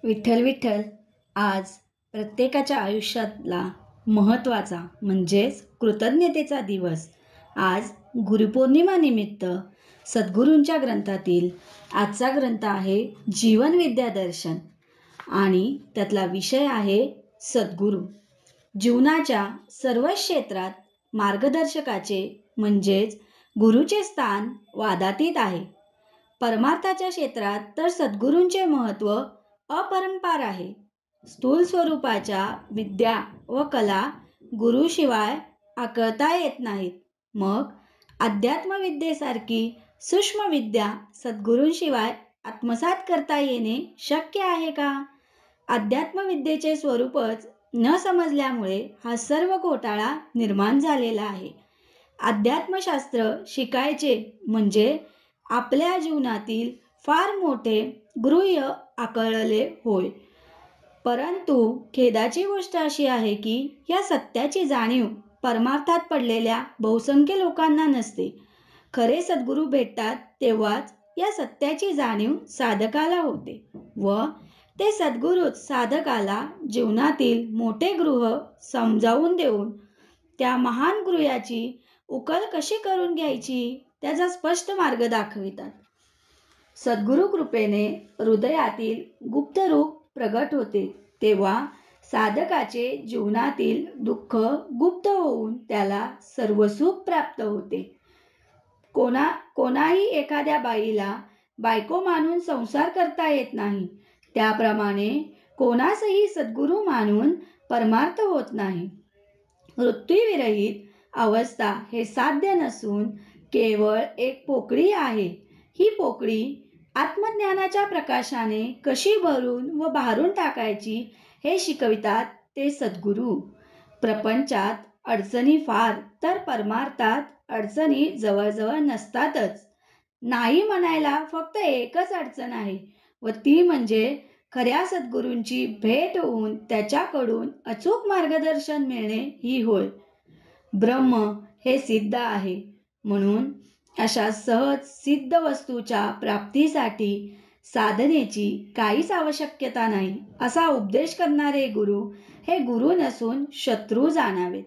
विठ्ठल विठ्ठल. आज प्रत्येकाच्या आयुष्यातला महत्त्वाचा म्हणजेच कृतज्ञतेचा दिवस. आज गुरुपौर्णिमा निमित्त सद्गुरूंच्या ग्रंथातील आजचा ग्रंथ आहे जीवन विद्या दर्शन आणि त्यातला विषय आहे सद्गुरू. जीवनाच्या सर्व क्षेत्रात मार्गदर्शकाचे म्हणजेच गुरुचे स्थान वादातीत आहे. परमार्थाच्या क्षेत्रात तर सद्गुरूंचे महत्त्व अपरंपार आहे. स्थूल स्वरूपाच्या विद्या व कला गुरुशिवाय आकळता येत नाहीत. मग अध्यात्मविद्येसारखी सूक्ष्म विद्या सद्गुरूंशिवाय आत्मसात करता येणे शक्य आहे का? अध्यात्मविद्येचे स्वरूपच न समजल्यामुळे हा सर्व घोटाळा निर्माण झालेला आहे. अध्यात्मशास्त्र शिकायचे म्हणजे आपल्या जीवनातील फार मोठे गृह्य आकळले होय. परंतु खेदाची गोष्ट अशी आहे की या सत्याची जाणीव परमार्थात पडलेल्या बहुसंख्य लोकांना नसते. खरे सद्गुरू भेटतात तेव्हाच या सत्याची जाणीव साधकाला होते व ते सद्गुरूच साधकाला जीवनातील मोठे गृह समजावून देऊन त्या महान गृहाची उकल कशी करून घ्यायची त्याचा स्पष्ट मार्ग दाखवितात. सद्गुरू कृपेने हृदयातील गुप्त रूप प्रगट होते तेव्हा साधकाचे जीवनातील दुःख गुप्त होऊन त्याला सर्व सुख प्राप्त होते. कोणाही एखाद्या बाईला बायको मानून संसार करता येत नाही, त्याप्रमाणे कोणासही सद्गुरू मानून परमार्थ होत नाही. मृत्यूविरहित अवस्था हे साध्य नसून केवळ एक पोकळी आहे. ही पोकळी आत्मज्ञानाच्या प्रकाशाने कशी भरून व भारून टाकायची हे शिकवितात ते सद्गुरू. प्रपंचात अडचणी फार तर परमार्थात अडचणी जवळजवळ नसतातच. नाही म्हणायला फक्त एकच अडचण आहे व ती म्हणजे खऱ्या सद्गुरूंची भेट होऊन त्याच्याकडून अचूक मार्गदर्शन मिळणे ही होय. ब्रह्म हे सिद्ध आहे म्हणून अशा सहज सिद्ध वस्तूच्या प्राप्तीसाठी साधनेची काहीच आवश्यकता नाही असा उपदेश करणारे गुरु हे गुरु नसून शत्रू जाणावेत.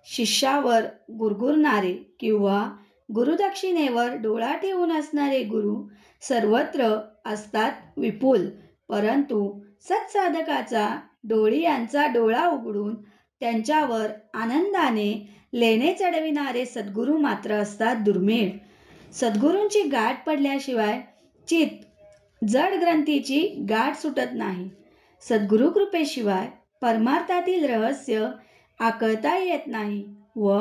शिष्यावर गुरगुरणारे किंवा गुरुदक्षिणेवर डोळा ठेवून असणारे गुरु सर्वत्र असतात विपुल, परंतु सत्साधकाचा डोळ्यांचा डोळा उघडून त्यांच्यावर आनंदाने लेणे चढविणारे सद्गुरू मात्र असतात दुर्मिळ. सद्गुरूंची गाठ पडल्याशिवाय चित्त जड ग्रंथीची गाठ सुटत नाही. सद्गुरू कृपेशिवाय परमार्थातील रहस्य आकळता येत नाही व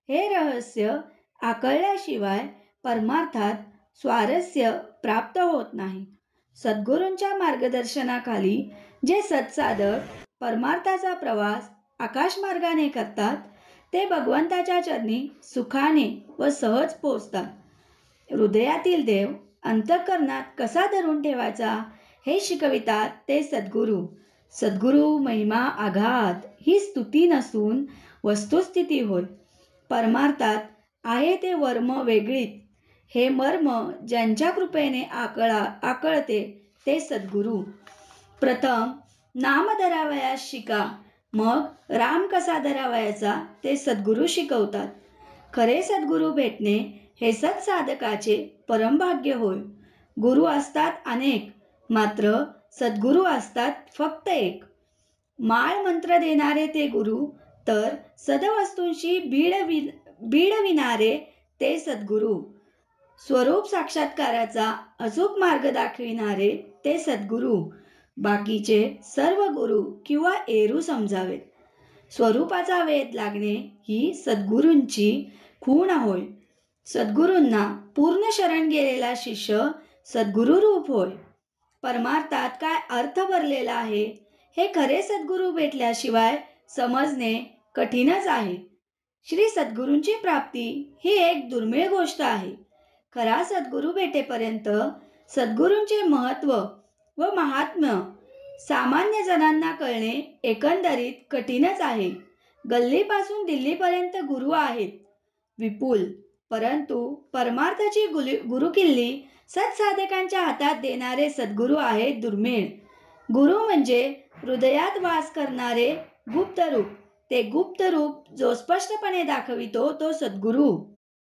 हे रहस्य आकळल्याशिवाय परमार्थात स्वारस्य प्राप्त होत नाही. सद्गुरूंच्या मार्गदर्शनाखाली जे सत्साधक परमार्थाचा प्रवास आकाशमार्गाने करतात ते भगवंताच्या चरणी सुखाने व सहज पोचतात. हृदयातील देव अंतःकरणात कसा धरून ठेवायचा हे शिकवितात ते सद्गुरू. सद्गुरू महिमा आघात ही स्तुती नसून वस्तुस्थिती होय. परमार्थात आहे ते वर्म वेगळीत. हे मर्म ज्यांच्या कृपेने आकळते ते सद्गुरू. प्रथम नाम धरावयास शिका, मग राम कसा धरावयाचा ते सद्गुरू शिकवतात. खरे सद्गुरू भेटणे हे सत्साधकाचे परमभाग्य होय. गुरु असतात अनेक, मात्र सद्गुरू असतात फक्त एक. माळ मंत्र देणारे ते गुरु तर सदवस्तूंशी बीडविणारे ते सद्गुरू. स्वरूप साक्षात्काराचा अचूक मार्ग दाखविणारे ते सद्गुरू. बाकीचे सर्व गुरु किंवा एरू समजावेत. स्वरूपाचा वेध लागणे ही सद्गुरूंची खूण होय. सद्गुरूंना पूर्ण शरण गेलेला शिष्य सद्गुरू रूप होय. परमार्थात काय अर्थ भरलेला आहे हे खरे सद्गुरू भेटल्याशिवाय समजणे कठीणच आहे. श्री सद्गुरूंची प्राप्ती ही एक दुर्मिळ गोष्ट आहे. खरा सद्गुरू भेटेपर्यंत सद्गुरूंचे महत्त्व व महात्म्य सामान्य जणांना कळणे एकंदरीत कठीणच आहे. गल्लीपासून दिल्लीपर्यंत गुरु आहेत विपुल, परंतु परमार्थाची गुरुकिल्ली सत्साधकांच्या हातात देणारे सद्गुरू आहेत दुर्मिळ. गुरु म्हणजे हृदयात वास करणारे गुप्त रूप. ते गुप्त रूप जो स्पष्टपणे दाखवितो तो सद्गुरू.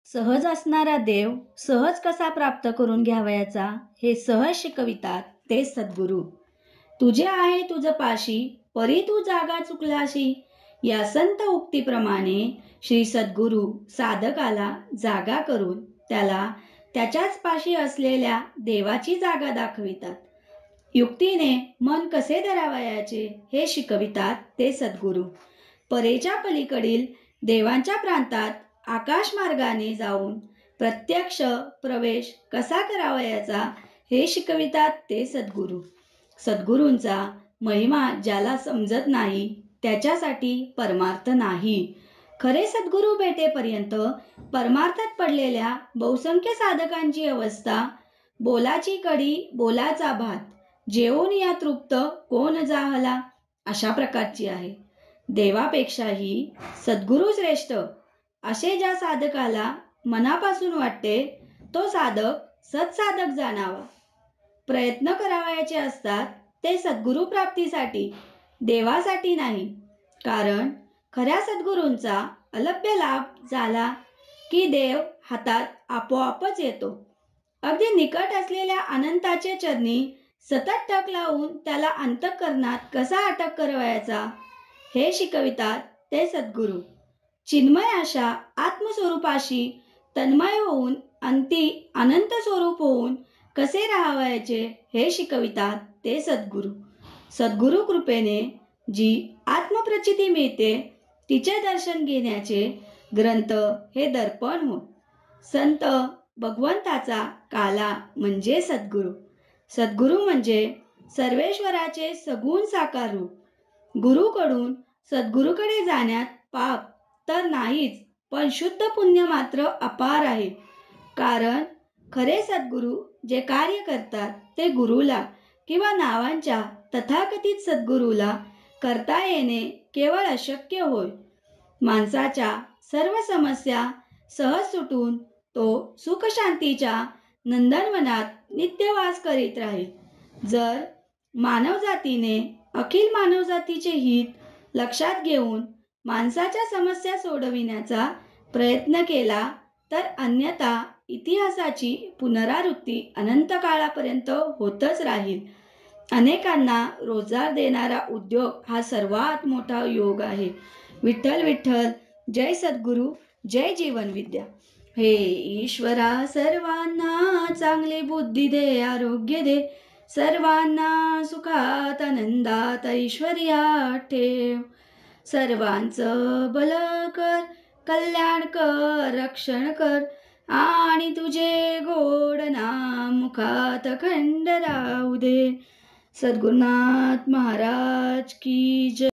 सहज असणारा देव सहज कसा प्राप्त करून घ्यावयाचा हे सहज शिकवितात ते सद्गुरू. तुझे आहे तुझ पाशी, परी तू जागा चुकलाशी. या संत उक्तीप्रमाणे श्री सद्गुरू साधकाला जागा करून त्याला त्याच्याच पाशी असलेल्या देवाची जागा दाखवितात. युक्तीने मन कसे धरावयाचे हे शिकवितात ते सद्गुरू. परेच्या पलीकडील देवांच्या प्रांतात आकाश मार्गाने जाऊन प्रत्यक्ष प्रवेश कसा करावयाचा हे शिकवितात ते सद्गुरू. सद्गुरूंचा महिमा ज्याला समजत नाही त्याच्यासाठी परमार्थ नाही. खरे सद्गुरू भेटेपर्यंत परमार्थात पडलेल्या बहुसंख्य साधकांची अवस्था बोलाची कडी बोलाचा भात, जेवून या तृप्त कोण जाहला अशा प्रकारची आहे. देवापेक्षाही सद्गुरू श्रेष्ठ असे ज्या साधकाला मनापासून वाटते तो साधक सत्साधक जाणावा. प्रयत्न करावयाचे असतात ते सद्गुरू प्राप्तीसाठी, देवासाठी नाही. कारण खऱ्या सद्गुरूंचा अलभ्य लाभ झाला की देव हातात आपोआपच येतो. अगदी निकट असलेल्या अनंताचे चरणी सतत टक लावून त्याला अंतःकरणात कसा अटक करावयाचा हे शिकवितात ते सद्गुरू. चिन्मय अशा आत्मस्वरूपाशी तन्मय होऊन अंती अनंत स्वरूप होऊन कसे राहावयाचे हे शिकवितात ते सद्गुरू. सद्गुरू कृपेने जी आत्मप्रचिती मिळते तिचे दर्शन घेण्याचे ग्रंथ हे दर्पण होत. संत भगवंताचा काला म्हणजे सद्गुरू. सद्गुरू म्हणजे सर्वेश्वराचे सगुण साकार रूप. गुरुकडून सद्गुरूकडे जाण्यात पाप तर नाहीच, पण शुद्ध पुण्य मात्र अपार आहे. कारण खरे सद्गुरू जे कार्य करतात ते गुरुला किंवा नावांच्या तथाकथित सद्गुरूला करता येणे केवळ अशक्य होय. माणसाच्या सर्व समस्या सहज सुटून तो सुखशांतीच्या नंदनवनात नित्यवास करीत राहील. जर मानवजातीने अखिल मानवजातीचे हित लक्षात घेऊन माणसाच्या समस्या सोडविण्याचा प्रयत्न केला तर अन्यथा इतिहासाची पुनरावृत्ती अनंत काळापर्यंत होतच राहील. अनेकांना रोजगार देणारा उद्योग हा सर्वात मोठा योग आहे. विठ्ठल विठ्ठल. जय सद्गुरू, जय जीवनविद्या. हे ईश्वरा सर्वांना चांगली बुद्धी दे, आरोग्य दे, सर्वांना सुखात आनंदात ऐश्वर्यात ठेव. सर्वांचं भल कर, कल्याण कर, रक्षण कर, आणि तुझे गोड नाम मुखात खंड राहू दे. सद्गुरुनाथ महाराज की जय.